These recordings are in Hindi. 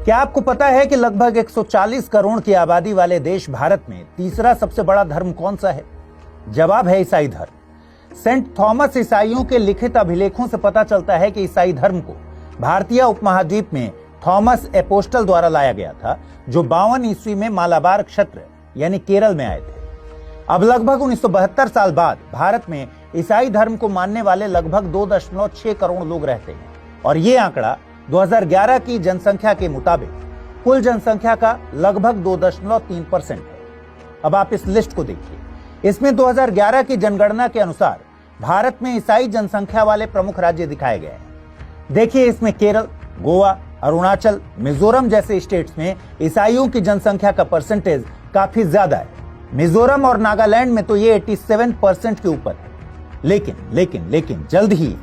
क्या आपको पता है कि लगभग 140 करोड़ की आबादी वाले देश भारत में तीसरा सबसे बड़ा धर्म कौन सा है? जवाब है ईसाई धर्म। सेंट थॉमस ईसाइयों के लिखित अभिलेखों से पता चलता है कि ईसाई धर्म को भारतीय उपमहाद्वीप में थॉमस एपोस्टल द्वारा लाया गया था, जो 52 ईस्वी में मालाबार क्षेत्र यानी केरल में आए थे। अब लगभग 1972 साल बाद भारत में ईसाई धर्म को मानने वाले लगभग 2.6 करोड़ लोग रहते हैं और ये आंकड़ा 2011 की जनसंख्या के मुताबिक कुल जनसंख्या का लगभग 2.3% है। अब आप इस लिस्ट को देखिए। इसमें 2011 की जनगणना के अनुसार भारत में ईसाई जनसंख्या वाले प्रमुख राज्य दिखाए गए हैं। देखिए, इसमें केरल, गोवा, अरुणाचल, मिजोरम जैसे स्टेट्स में ईसाइयों की जनसंख्या का परसेंटेज काफी ज्यादा है। मिजोरम और नागालैंड में तो ये 87% के ऊपर है। लेकिन जल्द ही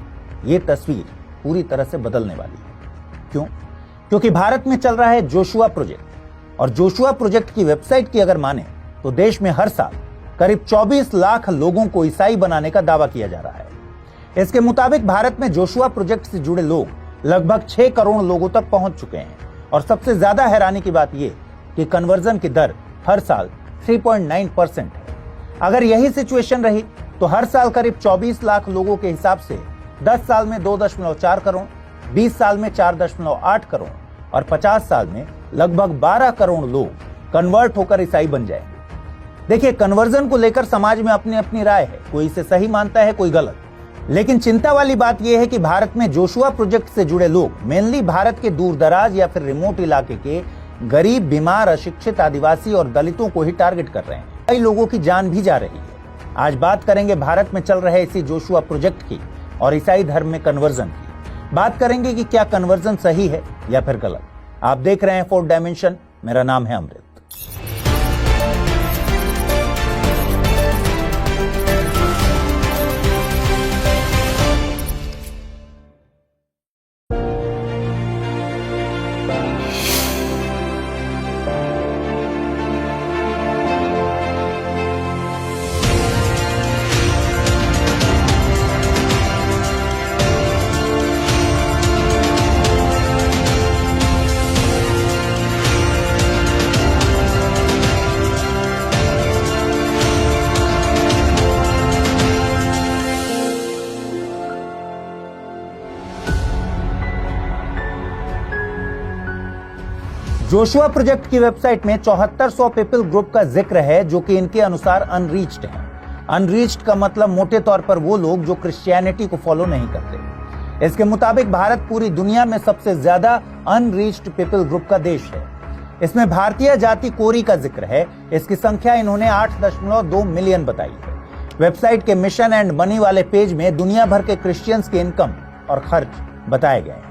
ये तस्वीर पूरी तरह से बदलने वाली है। क्यों? क्योंकि भारत में चल रहा है जोशुआ प्रोजेक्ट, और जोशुआ प्रोजेक्ट की वेबसाइट की अगर माने तो देश में हर साल करीब 24 लाख लोगों को ईसाई बनाने का दावा किया जा रहा है। इसके मुताबिक भारत में जोशुआ प्रोजेक्ट से जुड़े लोग लगभग 6 करोड़ लोगों तक पहुंच चुके हैं और सबसे ज्यादा हैरानी की बात यह कि कन्वर्जन की दर हर साल 3.9% है। अगर यही सिचुएशन रही तो हर साल करीब 24 लाख लोगों के हिसाब से 10 साल में 2.4 करोड़, 20 साल में 4.8 करोड़ और 50 साल में लगभग 12 करोड़ लोग कन्वर्ट होकर ईसाई बन जाएंगे। देखिए, कन्वर्जन को लेकर समाज में अपनी अपनी राय है, कोई इसे सही मानता है, कोई गलत। लेकिन चिंता वाली बात यह है कि भारत में जोशुआ प्रोजेक्ट से जुड़े लोग मेनली भारत के दूरदराज या फिर रिमोट इलाके के गरीब, बीमार, अशिक्षित, आदिवासी और दलितों को ही टारगेट कर रहे हैं। कई लोगों की जान भी जा रही है। आज बात करेंगे भारत में चल रहे इसी जोशुआ प्रोजेक्ट की और ईसाई धर्म में कन्वर्जन की। बात करेंगे कि क्या कन्वर्जन सही है या फिर गलत। आप देख रहे हैं 4th डायमेंशन। मेरा नाम है अमृत। जोशुआ प्रोजेक्ट की वेबसाइट में 7400 पीपल ग्रुप का जिक्र है, जो कि इनके अनुसार अनरीच्ड है। अनरीच्ड का मतलब मोटे तौर पर वो लोग जो क्रिश्चियनिटी को फॉलो नहीं करते। इसके मुताबिक भारत पूरी दुनिया में सबसे ज्यादा अनरीच्ड पीपल ग्रुप का देश है। इसमें भारतीय जाति कोरी का जिक्र है। इसकी संख्या इन्होंने 8.2 मिलियन बताई है। वेबसाइट के मिशन एंड मनी वाले पेज में दुनिया भर के क्रिश्चियंस के इनकम और खर्च बताए गए हैं।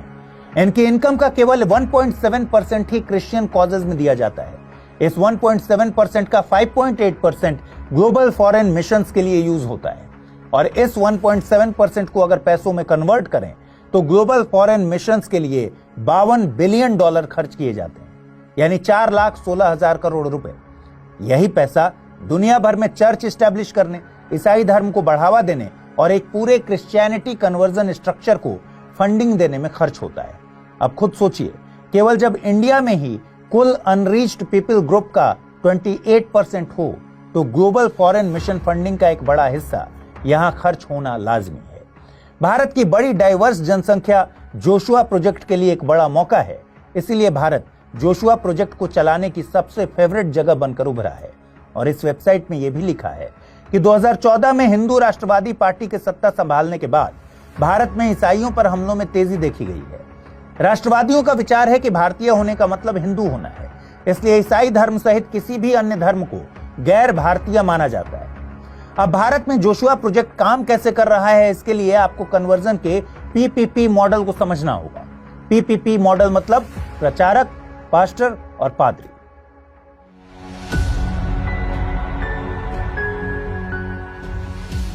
इनकी इनकम का केवल 1.7% ही क्रिश्चियन कॉजेज में दिया जाता है। इस 1.7% का 5.8% ग्लोबल फॉरेन मिशंस के लिए यूज होता है और इस 1.7% को अगर पैसों में कन्वर्ट करें तो ग्लोबल फॉरेन मिशंस के लिए $52 बिलियन खर्च किए जाते हैं, यानी 4,16,000 करोड़ रुपए। यही पैसा दुनिया भर में चर्च स्टैब्लिश करने, ईसाई धर्म को बढ़ावा देने और एक पूरे क्रिश्चियनिटी कन्वर्जन स्ट्रक्चर को फंडिंग देने में खर्च होता है। अब खुद सोचिए, केवल जब इंडिया में ही कुल अनरीच्ड पीपल ग्रुप का 28% हो तो ग्लोबल फॉरेन मिशन फंडिंग का एक बड़ा हिस्सा यहां खर्च होना लाजमी है। भारत की बड़ी डाइवर्स जनसंख्या जोशुआ प्रोजेक्ट के लिए एक बड़ा मौका है। इसीलिए भारत जोशुआ प्रोजेक्ट को चलाने की सबसे फेवरेट जगह बनकर उभरा है। और इस वेबसाइट में यह भी लिखा है कि 2014 में हिंदू राष्ट्रवादी पार्टी के सत्ता संभालने के बाद भारत में ईसाइयों पर हमलों में तेजी देखी गई है। राष्ट्रवादियों का विचार है कि भारतीय होने का मतलब हिंदू होना है, इसलिए ईसाई धर्म सहित किसी भी अन्य धर्म को गैर भारतीय माना जाता है। अब भारत में जोशुआ प्रोजेक्ट काम कैसे कर रहा है, इसके लिए आपको कन्वर्जन के PPP मॉडल को समझना होगा। PPP मॉडल मतलब प्रचारक, पास्टर और पादरी।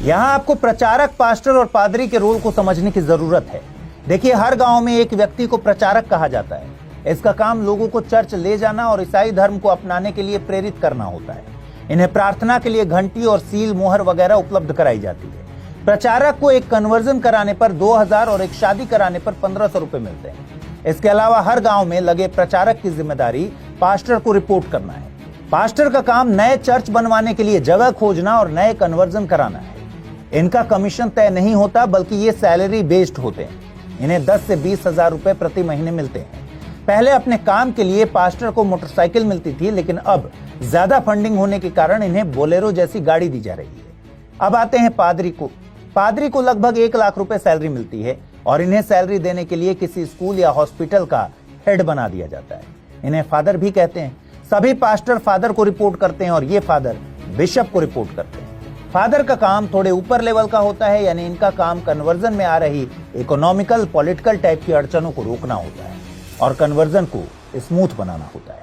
यहां आपको प्रचारक, पास्टर और पादरी के रोल को समझने की जरूरत है। देखिए, हर गांव में एक व्यक्ति को प्रचारक कहा जाता है। इसका काम लोगों को चर्च ले जाना और ईसाई धर्म को अपनाने के लिए प्रेरित करना होता है। इन्हें प्रार्थना के लिए घंटी और सील, मोहर वगैरह उपलब्ध कराई जाती है। प्रचारक को एक कन्वर्जन कराने पर 2,000 और एक शादी कराने पर 1,500 रुपए मिलते हैं। इसके अलावा हर गांव में लगे प्रचारक की जिम्मेदारी पास्टर को रिपोर्ट करना है। पास्टर का काम नए चर्च बनवाने के लिए जगह खोजना और नए कन्वर्जन कराना है। इनका कमीशन तय नहीं होता, बल्कि ये सैलरी बेस्ड होते हैं। इन्हें 10 से 20 हजार रुपए प्रति महीने मिलते हैं। पहले अपने काम के लिए पास्टर को मोटरसाइकिल मिलती थी, लेकिन अब ज्यादा फंडिंग होने के कारण इन्हें बोलेरो जैसी गाड़ी दी जा रही है। अब आते हैं पादरी को। पादरी को लगभग 1 लाख रुपए सैलरी मिलती है और इन्हें सैलरी देने के लिए किसी स्कूल या हॉस्पिटल का हेड बना दिया जाता है। इन्हें फादर भी कहते हैं। सभी पास्टर फादर को रिपोर्ट करते हैं और ये फादर बिशप को रिपोर्ट करते हैं। फादर का काम थोड़े ऊपर लेवल का होता है, यानी इनका काम कन्वर्जन में आ रही इकोनॉमिकल, पॉलिटिकल टाइप की अड़चनों को रोकना होता है और कन्वर्जन को स्मूथ बनाना होता है।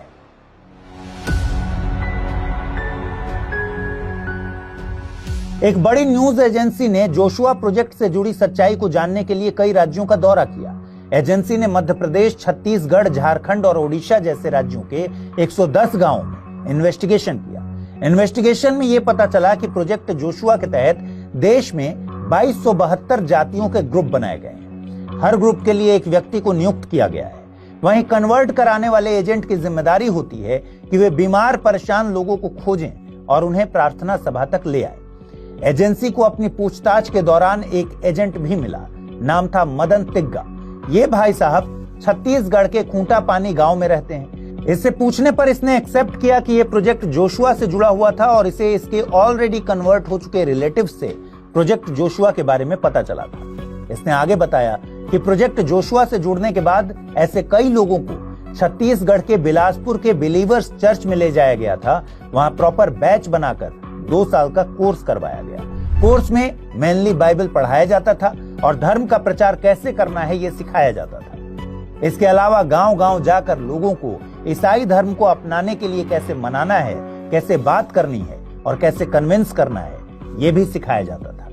एक बड़ी न्यूज एजेंसी ने जोशुआ प्रोजेक्ट से जुड़ी सच्चाई को जानने के लिए कई राज्यों का दौरा किया। एजेंसी ने मध्य प्रदेश, छत्तीसगढ़, झारखंड और ओडिशा जैसे राज्यों के 110 गांवों में इन्वेस्टिगेशन किया। इन्वेस्टिगेशन में यह पता चला कि प्रोजेक्ट जोशुआ के तहत देश में 2272 जातियों के ग्रुप बनाए गए हैं। हर ग्रुप के लिए एक व्यक्ति को नियुक्त किया गया है। वहीं कन्वर्ट कराने वाले एजेंट की जिम्मेदारी होती है कि वे बीमार, परेशान लोगों को खोजें और उन्हें प्रार्थना सभा तक ले आए। एजेंसी को अपनी पूछताछ के दौरान एक एजेंट भी मिला। नाम था मदन तिग्गा। ये भाई साहब छत्तीसगढ़ के खूंटा पानी गांव में रहते हैं। इससे पूछने पर इसने एक्सेप्ट किया कि यह प्रोजेक्ट जोशुआ से जुड़ा हुआ था और इसे इसके ऑलरेडी कन्वर्ट हो चुके रिलेटिव्स से प्रोजेक्ट जोशुआ के बारे में पता चला था। इसने आगे बताया कि प्रोजेक्ट जोशुआ से जुड़ने के बाद ऐसे कई लोगों को छत्तीसगढ़ के बिलासपुर के बिलीवर्स चर्च में ले जाया गया था। वहां प्रॉपर बैच बनाकर 2 साल का कोर्स करवाया गया। कोर्स में मेनली बाइबल पढ़ाया जाता था और धर्म का प्रचार कैसे करना है यह सिखाया जाता था। इसके अलावा गांव-गांव जाकर लोगों को ईसाई धर्म को अपनाने के लिए कैसे मनाना है, कैसे बात करनी है और कैसे कन्विंस करना है, यह भी सिखाया जाता था।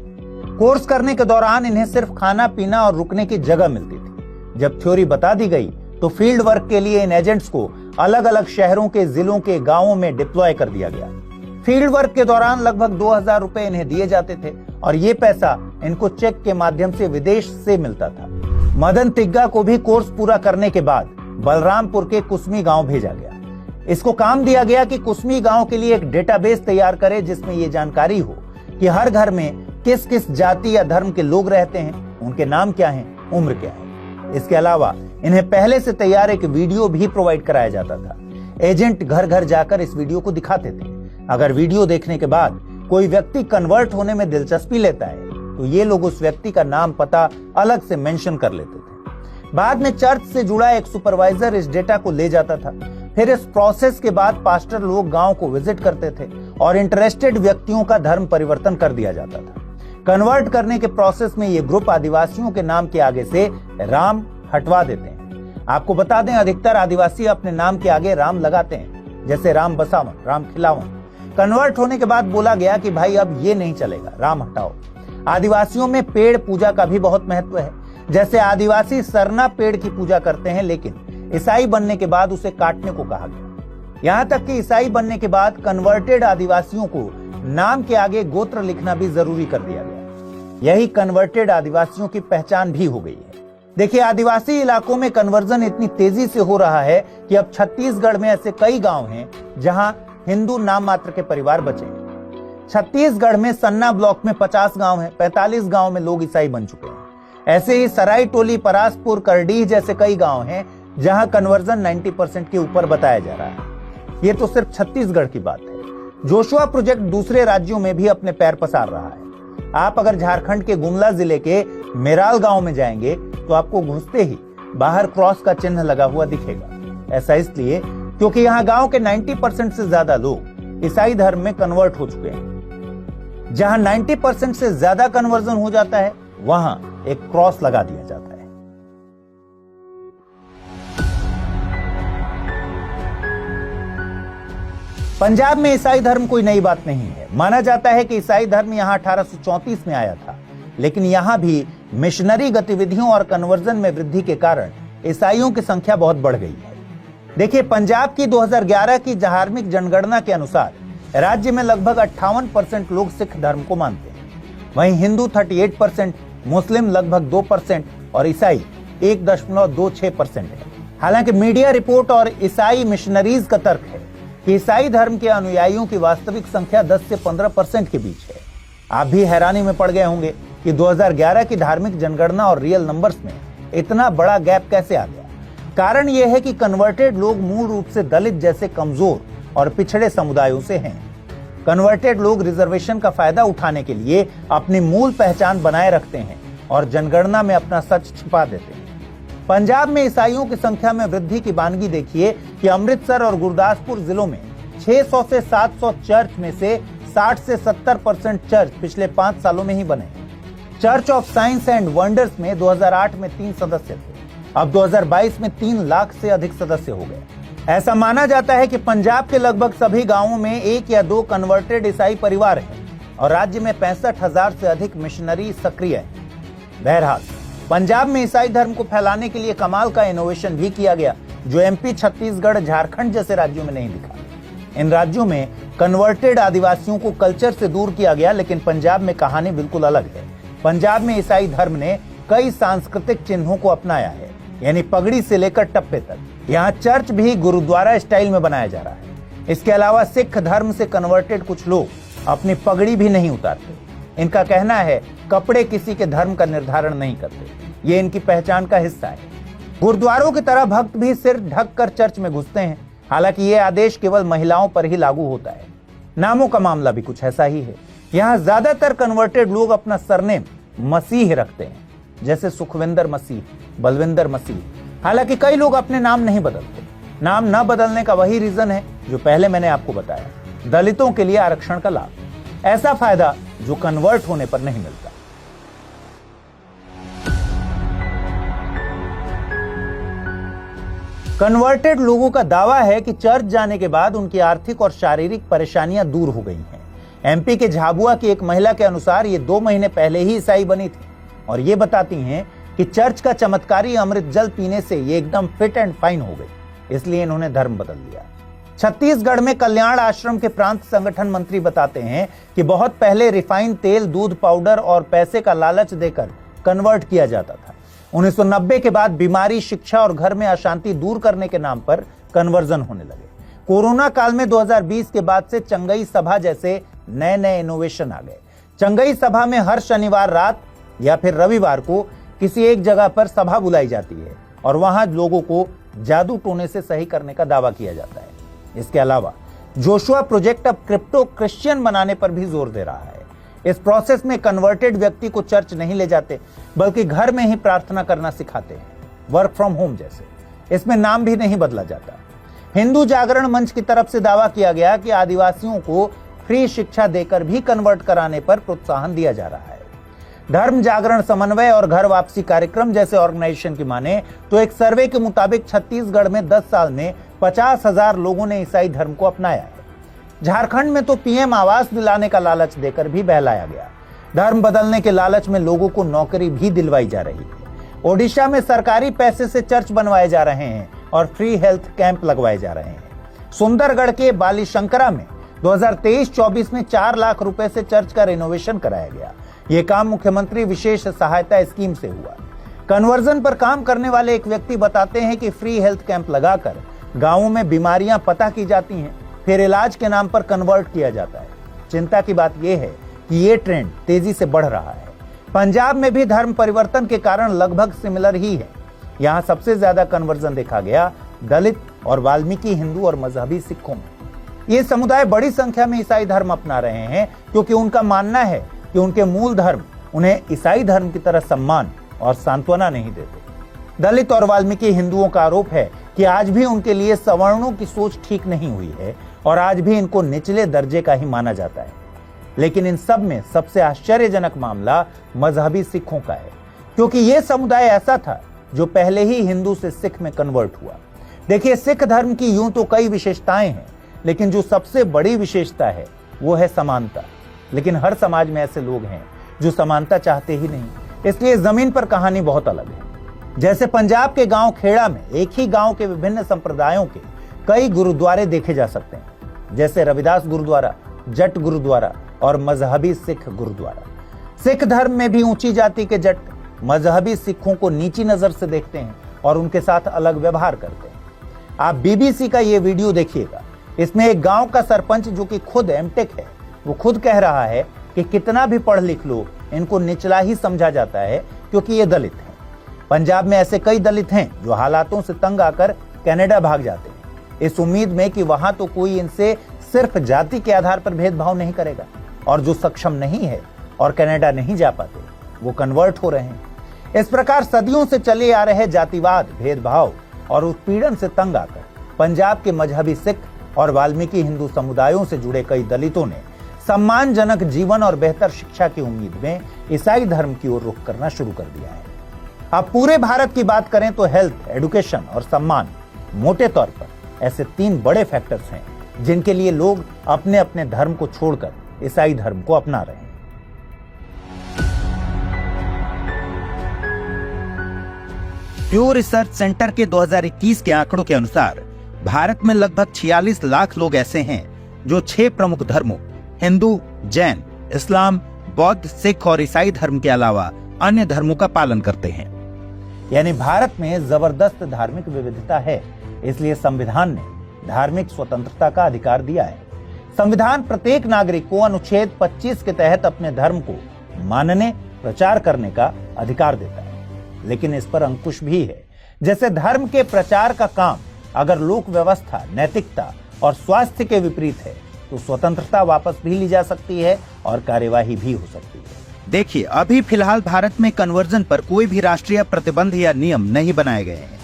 कोर्स करने के दौरान इन्हें सिर्फ खाना पीना और रुकने की जगह मिलती थी। जब थ्योरी बता दी गई तो फील्ड वर्क के लिए इन एजेंट्स को अलग अलग शहरों के, जिलों के, गांवों में डिप्लॉय कर दिया गया। फील्ड वर्क के दौरान लगभग 2000 रुपए इन्हें दिए जाते थे और ये पैसा इनको चेक के माध्यम से विदेश से मिलता था। मदन तिग्गा को भी कोर्स पूरा करने के बाद बलरामपुर के कुसमी गांव भेजा गया। इसको काम दिया गया कि कुसमी गांव के लिए एक डेटाबेस तैयार करे जिसमें ये जानकारी हो कि हर घर में किस किस जाति या धर्म के लोग रहते हैं, उनके नाम क्या हैं, उम्र क्या है। इसके अलावा इन्हें पहले से तैयार एक वीडियो भी प्रोवाइड कराया जाता था। एजेंट घर घर जाकर इस वीडियो को दिखाते थे। अगर वीडियो देखने के बाद कोई व्यक्ति कन्वर्ट होने में दिलचस्पी लेता है तो ये लोग उस व्यक्ति का नाम, पता अलग से मेंशन कर लेते थे। बाद में चर्च से जुड़ा एक सुपरवाइजर इस डेटा को ले जाता था। फिर इस प्रोसेस के बाद पास्टर लोग गांव को विजिट करते थे और इंटरेस्टेड व्यक्तियों का धर्म परिवर्तन कर दिया जाता था। कन्वर्ट करने के प्रोसेस में ये ग्रुप आदिवासियों के नाम के आगे से राम हटवा देते हैं। आपको बता दें, अधिकतर आदिवासी अपने नाम के आगे राम लगाते हैं, जैसे राम बसावन, राम खिलावन। कन्वर्ट होने के बाद बोला गया कि भाई अब ये नहीं चलेगा, राम हटाओ। आदिवासियों में पेड़ पूजा का भी बहुत महत्व है। जैसे आदिवासी सरना पेड़ की पूजा करते हैं, लेकिन ईसाई बनने के बाद उसे काटने को कहा गया। यहाँ तक कि ईसाई बनने के बाद कन्वर्टेड आदिवासियों को नाम के आगे गोत्र लिखना भी जरूरी कर दिया गया। यही कन्वर्टेड आदिवासियों की पहचान भी हो गई है। देखिए, आदिवासी इलाकों में कन्वर्जन इतनी तेजी से हो रहा है कि अब छत्तीसगढ़ में ऐसे कई गांव हैं जहां हिंदू नाम मात्र के परिवार बचे हैं। छत्तीसगढ़ में सन्ना ब्लॉक में 50 गांव हैं, 45 गांव में लोग ईसाई बन चुके हैं। ऐसे ही सराय टोली, परासपुर, करडीह जैसे कई गांव हैं जहां कन्वर्जन 90% के ऊपर बताया जा रहा है। ये तो सिर्फ छत्तीसगढ़ की बात है। जोशुआ प्रोजेक्ट दूसरे राज्यों में भी अपने पैर पसार रहा है। आप अगर झारखंड के गुमला जिले के मेराल गांव में जाएंगे तो आपको घुसते ही बाहर क्रॉस का चिन्ह लगा हुआ दिखेगा। ऐसा इसलिए क्योंकि यहाँ गांव के 90% से ज्यादा लोग ईसाई धर्म में कन्वर्ट हो चुके हैं। जहां 90% से ज्यादा कन्वर्जन हो जाता है वहां एक क्रॉस लगा दिया जाता है। पंजाब में ईसाई धर्म कोई नई बात नहीं है। माना जाता है कि ईसाई धर्म यहां 1834 में आया था, लेकिन यहां भी मिशनरी गतिविधियों और कन्वर्जन में वृद्धि के कारण ईसाइयों की संख्या बहुत बढ़ गई है। देखिए, पंजाब की 2011 की धार्मिक जनगणना के अनुसार राज्य में लगभग 58% लोग सिख धर्म को मानते हैं। वहीं हिंदू 38%, मुस्लिम लगभग 2% और ईसाई 1.26% है। हालांकि मीडिया रिपोर्ट और ईसाई मिशनरीज का तर्क है कि ईसाई धर्म के अनुयायियों की वास्तविक संख्या 10 से 15% के बीच है। आप भी हैरानी में पड़ गए होंगे कि 2011 की धार्मिक जनगणना और रियल नंबर्स में इतना बड़ा गैप कैसे आ गया। कारण यह है कि कन्वर्टेड लोग मूल रूप से दलित जैसे कमजोर और पिछड़े समुदायों से हैं। कन्वर्टेड लोग रिजर्वेशन का फायदा उठाने के लिए अपनी मूल पहचान बनाए रखते हैं और जनगणना में अपना सच छिपा देते हैं। पंजाब में ईसाइयों की संख्या में वृद्धि की वानगी देखिए कि अमृतसर और गुरदासपुर जिलों में 600 से 700 चर्च में से 60 से 70% चर्च पिछले 5 सालों में ही बने। Church of science and wonders में 2008 में 3 सदस्य थे, अब 2022 में 3 लाख से अधिक सदस्य हो गए। ऐसा माना जाता है कि पंजाब के लगभग सभी गांवों में 1 या 2 कन्वर्टेड ईसाई परिवार हैं और राज्य में 65,000 से अधिक मिशनरी सक्रिय हैं। बहरहाल पंजाब में ईसाई धर्म को फैलाने के लिए कमाल का इनोवेशन भी किया गया, जो एमपी, छत्तीसगढ़, झारखंड जैसे राज्यों में नहीं दिखा। इन राज्यों में कन्वर्टेड आदिवासियों को कल्चर से दूर किया गया, लेकिन पंजाब में कहानी बिल्कुल अलग है। पंजाब में ईसाई धर्म ने कई सांस्कृतिक चिन्हों को अपनाया है, यानी पगड़ी से लेकर टप्पे तक। यहाँ चर्च भी गुरुद्वारा स्टाइल में बनाया जा रहा है। इसके अलावा सिख धर्म से कन्वर्टेड कुछ लोग अपनी पगड़ी भी नहीं उतारते। इनका कहना है कपड़े किसी के धर्म का निर्धारण नहीं करते, ये इनकी पहचान का हिस्सा है। गुरुद्वारों की तरह भक्त भी सिर ढक कर चर्च में घुसते हैं। हालांकि ये आदेश केवल महिलाओं पर ही लागू होता है। नामों का मामला भी कुछ ऐसा ही है। यहाँ ज्यादातर कन्वर्टेड लोग अपना सरनेम मसीह रखते हैं, जैसे सुखविंदर मसीह, बलविंदर मसीह। हालांकि कई लोग अपने नाम नहीं बदलते। नाम न बदलने का वही रीजन है जो पहले मैंने आपको बताया, दलितों के लिए आरक्षण का लाभ। ऐसा फायदा जो कन्वर्ट होने पर नहीं मिलता। कन्वर्टेड लोगों का दावा है कि चर्च जाने के बाद उनकी आर्थिक और शारीरिक परेशानियां दूर हो गई हैं। एमपी के झाबुआ की एक महिला के अनुसार ये 2 महीने पहले ही ईसाई बनी थी और ये बताती हैं कि चर्च का चमत्कारी अमृत जल पीने से ये एकदम फिट एंड फाइन हो गई, इसलिए इन्होंने धर्म बदल लिया। छत्तीसगढ़ में कल्याण आश्रम के प्रांत संगठन मंत्री बताते हैं कि बहुत पहले रिफाइंड तेल, दूध पाउडर और पैसे का लालच देकर कन्वर्ट किया जाता था। 1990 के बाद बीमारी, शिक्षा और घर में अशांति दूर करने के नाम पर कन्वर्जन होने लगे। कोरोना काल में 2020 के बाद से चंगई सभा जैसे नए इनोवेशन आ गए। चंगई सभा में हर शनिवार रात या फिर रविवार को किसी एक जगह पर सभा बुलाई जाती है और वहां लोगों को जादू टोने से सही करने का दावा किया जाता है। इसके अलावा जोशुआ प्रोजेक्ट अब क्रिप्टो क्रिश्चियन बनाने पर भी जोर दे रहा है। इस प्रोसेस में कन्वर्टेड व्यक्ति को चर्च नहीं ले जाते, बल्कि घर में ही प्रार्थना करना सिखाते हैं, वर्क फ्रॉम होम जैसे। इसमें नाम भी नहीं बदला जाता। हिंदू जागरण मंच की तरफ से दावा किया गया कि आदिवासियों को फ्री शिक्षा देकर भी कन्वर्ट कराने पर प्रोत्साहन दिया जा रहा है। धर्म जागरण समन्वय और घर वापसी कार्यक्रम जैसे ऑर्गेनाइजेशन की माने तो एक सर्वे के मुताबिक छत्तीसगढ़ में 10 साल में 50,000 लोगों ने ईसाई धर्म को अपनाया है। झारखंड में तो पीएम आवास दिलाने का लालच देकर भी बहलाया गया। धर्म बदलने के लालच में लोगों को नौकरी भी दिलवाई जा रही है। ओडिशा में सरकारी पैसे से चर्च बनवाए जा रहे हैं और फ्री हेल्थ कैंप लगवाए जा रहे हैं। सुंदरगढ़ के बालीशंकरा में 2023-24 में 4 लाख रुपए से चर्च का रिनोवेशन कराया गया। ये काम मुख्यमंत्री विशेष सहायता स्कीम से हुआ। कन्वर्जन पर काम करने वाले एक व्यक्ति बताते हैं कि फ्री हेल्थ कैंप लगाकर गांवों में बीमारियां पता की जाती हैं, फिर इलाज के नाम पर कन्वर्ट किया जाता है। चिंता की बात यह है कि ये ट्रेंड तेजी से बढ़ रहा है। पंजाब में भी धर्म परिवर्तन के कारण लगभग सिमिलर ही है। यहाँ सबसे ज्यादा कन्वर्जन देखा गया दलित और वाल्मीकि हिंदू और मजहबी सिखों में। ये समुदाय बड़ी संख्या में ईसाई धर्म अपना रहे हैं क्योंकि उनका मानना है कि उनके मूल धर्म उन्हें ईसाई धर्म की तरह सम्मान और सांत्वना नहीं देते। दलित और वाल्मीकि हिंदुओं का आरोप है कि आज भी उनके लिए सवर्णों की सोच ठीक नहीं हुई है और आज भी इनको निचले दर्जे का ही माना जाता है। लेकिन इन सब में सबसे आश्चर्यजनक मामला मजहबी सिखों का है, क्योंकि यह समुदाय ऐसा था जो पहले ही हिंदू से सिख में कन्वर्ट हुआ। देखिए, सिख धर्म की यूं तो कई विशेषताएं हैं, लेकिन जो सबसे बड़ी विशेषता है वो है समानता। लेकिन हर समाज में ऐसे लोग हैं जो समानता चाहते ही नहीं, इसलिए जमीन पर कहानी बहुत अलग है। जैसे पंजाब के गांव खेड़ा में एक ही गांव के विभिन्न संप्रदायों के कई गुरुद्वारे देखे जा सकते हैं, जैसे रविदास गुरुद्वारा, जट गुरुद्वारा और मजहबी सिख गुरुद्वारा। सिख धर्म में भी ऊंची जाति के जट मजहबी सिखों को नीची नजर से देखते हैं और उनके साथ अलग व्यवहार करते हैं। आप बीबीसी का ये वीडियो देखिएगा। इसमें एक गांव का सरपंच, जो कि खुद एमटेक है, वो खुद कह रहा है कि कितना भी पढ़ लिख लो, इनको निचला ही समझा जाता है क्योंकि ये दलित हैं। पंजाब में ऐसे कई दलित हैं जो हालातों से तंग आकर कनाडा भाग जाते हैं, इस उम्मीद में कि वहां तो कोई इनसे सिर्फ जाति के आधार पर भेदभाव नहीं करेगा, और जो सक्षम नहीं है और कनाडा नहीं जा पाते, वो कन्वर्ट हो रहे हैं। इस प्रकार सदियों से चले आ रहे जातिवाद, भेदभाव और उत्पीड़न से तंग आकर पंजाब के मजहबी सिख और वाल्मीकि हिंदू समुदायों से जुड़े कई दलितों ने सम्मानजनक जीवन और बेहतर शिक्षा की उम्मीद में ईसाई धर्म की ओर रुख करना शुरू कर दिया है। अब पूरे भारत की बात करें तो हेल्थ, एजुकेशन और सम्मान, मोटे तौर पर ऐसे 3 बड़े फैक्टर्स हैं जिनके लिए लोग अपने अपने धर्म को छोड़कर ईसाई धर्म को अपना रहे हैं। प्यू रिसर्च सेंटर के 2021 के आंकड़ों के अनुसार भारत में लगभग 46 लाख लोग ऐसे हैं जो 6 प्रमुख धर्मों हिंदू, जैन, इस्लाम, बौद्ध, सिख और ईसाई धर्म के अलावा अन्य धर्मों का पालन करते हैं। यानी भारत में जबरदस्त धार्मिक विविधता है, इसलिए संविधान ने धार्मिक स्वतंत्रता का अधिकार दिया है। संविधान प्रत्येक नागरिक को अनुच्छेद 25 के तहत अपने धर्म को मानने, प्रचार करने का अधिकार देता है। लेकिन इस पर अंकुश भी है। जैसे धर्म के प्रचार का काम अगर लोक व्यवस्था, नैतिकता और स्वास्थ्य के विपरीत है तो स्वतंत्रता वापस भी ली जा सकती है और कार्यवाही भी हो सकती है। देखिए, अभी फिलहाल भारत में कन्वर्जन पर कोई भी राष्ट्रीय प्रतिबंध या नियम नहीं बनाए गए हैं,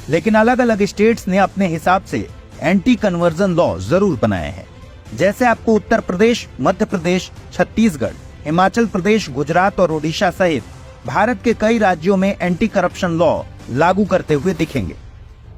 लेकिन अलग अलग स्टेट्स ने अपने हिसाब से एंटी कन्वर्जन लॉ जरूर बनाए हैं। जैसे आपको उत्तर प्रदेश, मध्य प्रदेश, छत्तीसगढ़, हिमाचल प्रदेश, गुजरात और ओडिशा सहित भारत के कई राज्यों में एंटी करप्शन लॉ लागू करते हुए दिखेंगे।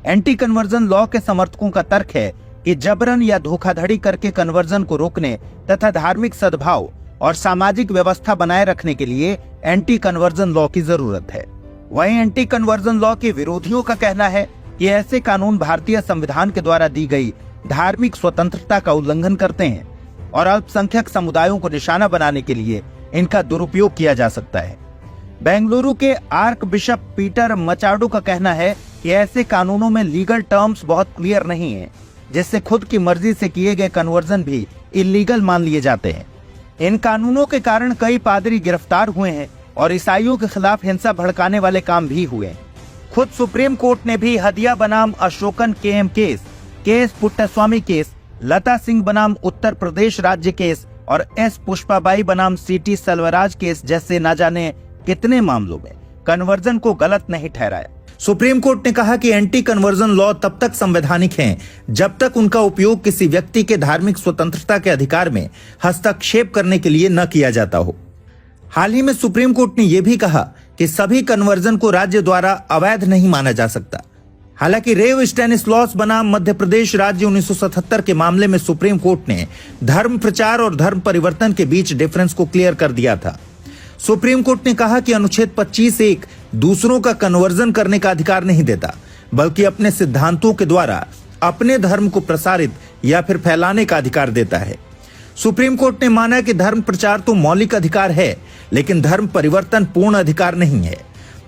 एंटी कन्वर्जन लॉ के समर्थकों का तर्क है कि जबरन या धोखाधड़ी करके कन्वर्जन को रोकने तथा धार्मिक सद्भाव और सामाजिक व्यवस्था बनाए रखने के लिए एंटी कन्वर्जन लॉ की जरूरत है। वहीं एंटी कन्वर्जन लॉ के विरोधियों का कहना है कि ऐसे कानून भारतीय संविधान के द्वारा दी गई धार्मिक स्वतंत्रता का उल्लंघन करते हैं और अल्पसंख्यक समुदायों को निशाना बनाने के लिए इनका दुरुपयोग किया जा सकता है। बेंगलुरु के आर्क बिशप पीटर मचाडो का कहना है कि ऐसे कानूनों में लीगल टर्म्स बहुत क्लियर नहीं है, जिससे खुद की मर्जी से किए गए कन्वर्जन भी इलीगल मान लिए जाते हैं। इन कानूनों के कारण कई पादरी गिरफ्तार हुए हैं और ईसाइयों के खिलाफ हिंसा भड़काने वाले काम भी हुए हैं। खुद सुप्रीम कोर्ट ने भी हदिया बनाम Ashokan KM case Puttaswamy case, Lata Singh बनाम उत्तर प्रदेश राज्य केस और एस पुष्पाबाई बनाम सिटी सेल्वराज केस जैसे न जाने कितने मामलों में कन्वर्जन को गलत नहीं ठहराया। सुप्रीम कोर्ट ने कहा कि एंटी कन्वर्जन लॉ तब तक संवैधानिक हैं जब तक उनका उपयोग किसी व्यक्ति के धार्मिक स्वतंत्रता के अधिकार में हस्तक्षेप करने के लिए न किया जाता हो। हाल ही में सुप्रीम कोर्ट ने यह भी कहा कि सभी कन्वर्जन को राज्य द्वारा अवैध नहीं माना जा सकता। हालांकि रेव स्टेनिस्लॉस बनाम मध्य प्रदेश राज्य 1977 के मामले में सुप्रीम कोर्ट ने धर्म प्रचार और धर्म परिवर्तन के बीच डिफरेंस को क्लियर कर दिया था। सुप्रीम कोर्ट ने कहा कि अनुच्छेद 25(1) दूसरों का कन्वर्जन करने का अधिकार नहीं देता, बल्कि अपने सिद्धांतों के द्वारा अपने धर्म को प्रसारित या फिर फैलाने का अधिकार देता है। सुप्रीम कोर्ट ने माना कि धर्म प्रचार तो मौलिक अधिकार है, लेकिन धर्म परिवर्तन पूर्ण अधिकार नहीं है।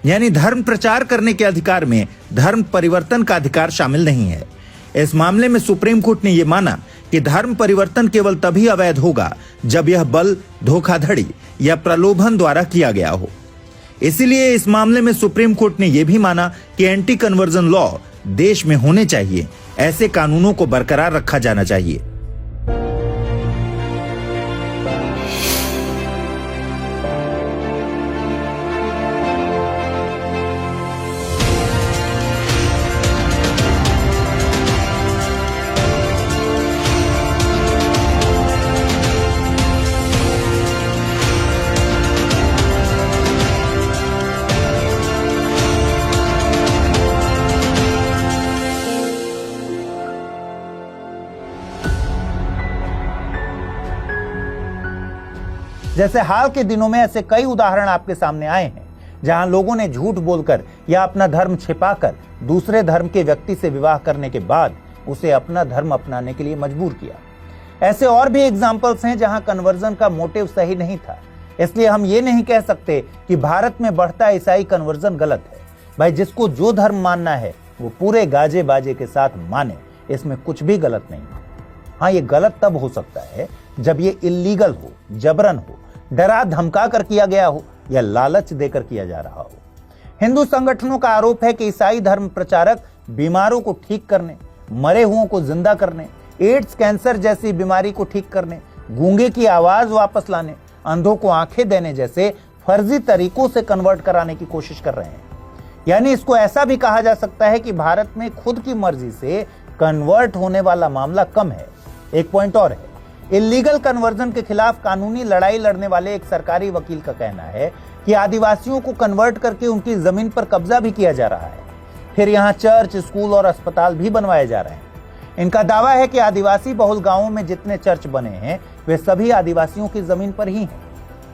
यानी धर्म प्रचार करने के अधिकार में धर्म परिवर्तन का अधिकार शामिल नहीं है। इस मामले में सुप्रीम कोर्ट ने यह माना कि धर्म परिवर्तन केवल तभी अवैध होगा जब यह बल, धोखाधड़ी या प्रलोभन द्वारा किया गया हो। इसीलिए इस मामले में सुप्रीम कोर्ट ने यह भी माना कि एंटी कन्वर्जन लॉ देश में होने चाहिए, ऐसे कानूनों को बरकरार रखा जाना चाहिए। जैसे हाल के दिनों में ऐसे कई उदाहरण आपके सामने आए हैं जहां लोगों ने झूठ बोलकर या अपना धर्म छिपाकर दूसरे धर्म के व्यक्ति से विवाह करने के बाद उसे अपना धर्म अपनाने के लिए मजबूर किया। ऐसे और भी एग्जाम्पल्स हैं जहां कन्वर्जन का मोटिव सही नहीं था, इसलिए हम ये नहीं कह सकते कि भारत में बढ़ता ईसाई कन्वर्जन गलत है। भाई, जिसको जो धर्म मानना है वो पूरे गाजे बाजे के साथ माने, इसमें कुछ भी गलत नहीं है। हाँ, ये गलत तब हो सकता है जब ये इल्लीगल हो, जबरन हो, डरा धमका कर किया गया हो या लालच देकर किया जा रहा हो। हिंदू संगठनों का आरोप है कि ईसाई धर्म प्रचारक बीमारों को ठीक करने, मरे हुओं को जिंदा करने, एड्स, कैंसर जैसी बीमारी को ठीक करने, गूंगे की आवाज वापस लाने, अंधों को आंखें देने जैसे फर्जी तरीकों से कन्वर्ट कराने की कोशिश कर रहे हैं। यानी इसको ऐसा भी कहा जा सकता है कि भारत में खुद की मर्जी से कन्वर्ट होने वाला मामला कम है। एक पॉइंट और है, इलीगल कन्वर्जन के खिलाफ कानूनी लड़ाई लड़ने वाले एक सरकारी वकील का कहना है कि आदिवासियों को कन्वर्ट करके उनकी जमीन पर कब्जा भी किया जा रहा है, फिर यहाँ चर्च, स्कूल और अस्पताल भी बनवाए जा रहे हैं। इनका दावा है कि आदिवासी बहुल गांवों में जितने चर्च बने हैं वे सभी आदिवासियों की जमीन पर ही हैं,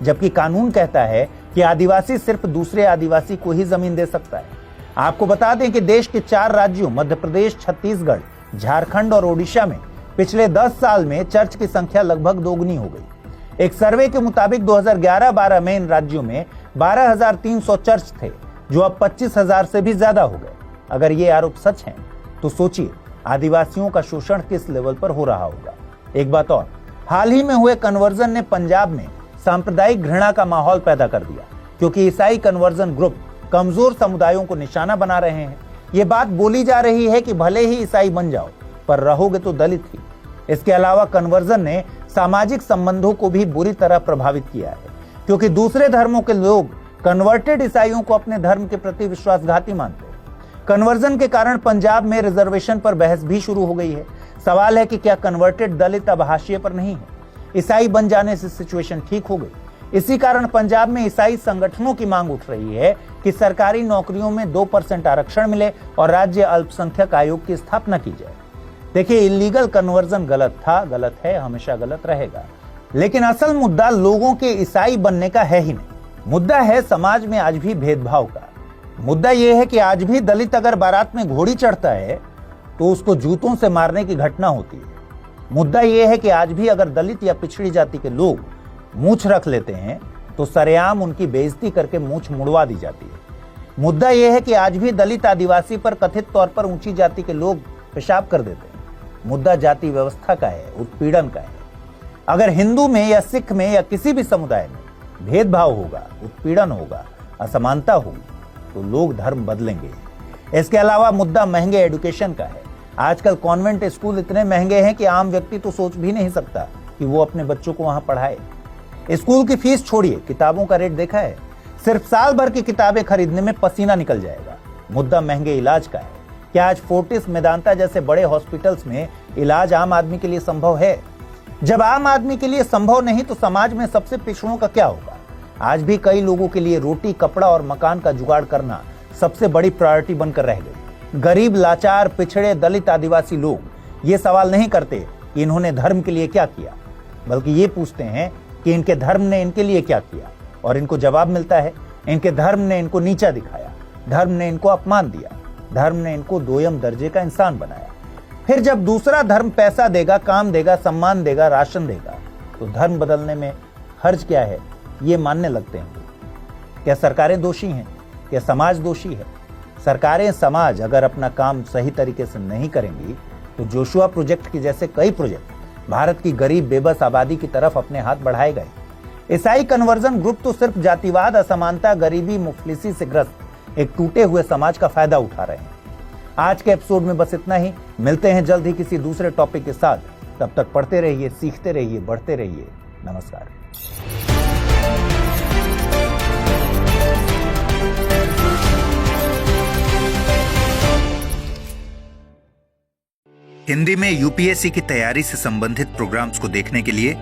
जबकि कानून कहता है कि आदिवासी सिर्फ दूसरे आदिवासी को ही जमीन दे सकता है। आपको बता दें कि देश के 4 राज्यों मध्य प्रदेश, छत्तीसगढ़, झारखंड और ओडिशा में पिछले 10 साल में चर्च की संख्या लगभग दोगुनी हो गई। एक सर्वे के मुताबिक 2011-12 में इन राज्यों में 12,300 चर्च थे, जो अब 25,000 से भी ज्यादा हो गए। अगर ये आरोप सच हैं, तो सोचिए आदिवासियों का शोषण किस लेवल पर हो रहा होगा। एक बात और, हाल ही में हुए कन्वर्जन ने पंजाब में सांप्रदायिक घृणा का माहौल पैदा कर दिया, क्योंकि ईसाई कन्वर्जन ग्रुप कमजोर समुदायों को निशाना बना रहे हैं। ये बात बोली जा रही है कि भले ही ईसाई बन जाओ, पर रहोगे तो दलित ही। इसके अलावा कन्वर्जन ने सामाजिक संबंधों को भी बुरी तरह प्रभावित किया है, क्योंकि दूसरे धर्मों के लोग कन्वर्टेड ईसाइयों को अपने धर्म के प्रति विश्वासघाती मानते हैं। कन्वर्जन के कारण पंजाब में रिजर्वेशन पर बहस भी शुरू हो गई है। सवाल है कि क्या कन्वर्टेड दलित अब हाशिए पर नहीं है? ईसाई बन जाने से सिचुएशन ठीक हो गई। इसी कारण पंजाब में ईसाई संगठनों की मांग उठ रही है कि सरकारी नौकरियों में 2% आरक्षण मिले और राज्य अल्पसंख्यक आयोग की स्थापना की जाए। देखिए, इलीगल कन्वर्जन गलत था, गलत है, हमेशा गलत रहेगा। लेकिन असल मुद्दा लोगों के ईसाई बनने का है ही नहीं। मुद्दा है समाज में आज भी भेदभाव का। मुद्दा यह है कि आज भी दलित अगर बारात में घोड़ी चढ़ता है तो उसको जूतों से मारने की घटना होती है। मुद्दा यह है कि आज भी अगर दलित या पिछड़ी जाति के लोग मूंछ रख लेते हैं तो सरेआम उनकी बेइज्जती करके मूंछ मुड़वा दी जाती है। मुद्दा यह है कि आज भी दलित आदिवासी पर कथित तौर पर ऊंची जाति के लोग पेशाब कर देते हैं। मुद्दा जाति व्यवस्था का है, उत्पीड़न का है। अगर हिंदू में या सिख में या किसी भी समुदाय में भेदभाव होगा, उत्पीड़न होगा, असमानता होगी, तो लोग धर्म बदलेंगे। इसके अलावा मुद्दा महंगे एजुकेशन का है। आजकल कॉन्वेंट स्कूल इतने महंगे हैं कि आम व्यक्ति तो सोच भी नहीं सकता कि वो अपने बच्चों को वहां पढ़ाए। स्कूल की फीस छोड़िए, किताबों का रेट देखा है? सिर्फ साल भर की किताबें खरीदने में पसीना निकल जाएगा। मुद्दा महंगे इलाज का है। क्या आज फोर्टिस, मेदांता जैसे बड़े हॉस्पिटल्स में इलाज आम आदमी के लिए संभव है? जब आम आदमी के लिए संभव नहीं तो समाज में सबसे पिछड़ों का क्या होगा? आज भी कई लोगों के लिए रोटी, कपड़ा और मकान का जुगाड़ करना सबसे बड़ी प्रायोरिटी बनकर रह गई। गरीब, लाचार, पिछड़े, दलित, आदिवासी लोग ये सवाल नहीं करते कि इन्होंने धर्म के लिए क्या किया, बल्कि ये पूछते हैं कि इनके धर्म ने इनके लिए क्या किया। और इनको जवाब मिलता है, इनके धर्म ने इनको नीचा दिखाया, धर्म ने इनको अपमान दिया, धर्म ने इनको दोयम दर्जे का इंसान बनाया। फिर जब दूसरा धर्म पैसा देगा, काम देगा, सम्मान देगा, राशन देगा, तो धर्म बदलने में हर्ज क्या है, ये मानने लगते हैं। क्या सरकारें दोषी हैं? क्या समाज दोषी है? सरकारें, समाज अगर अपना काम सही तरीके से नहीं करेंगी तो जोशुआ प्रोजेक्ट के जैसे कई प्रोजेक्ट भारत की गरीब, बेबस आबादी की तरफ अपने हाथ बढ़ाएगा। ईसाई कन्वर्जन ग्रुप तो सिर्फ जातिवाद, असमानता, गरीबी, मुफलिसी से ग्रस्त एक टूटे हुए समाज का फायदा उठा रहे हैं। आज के एपिसोड में बस इतना ही। मिलते हैं जल्द ही किसी दूसरे टॉपिक के साथ। तब तक पढ़ते रहिए, सीखते रहिए, बढ़ते रहिए। नमस्कार। हिंदी में यूपीएससी की तैयारी से संबंधित प्रोग्राम्स को देखने के लिए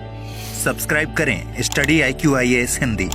सब्सक्राइब करें स्टडी IQ IAS हिंदी।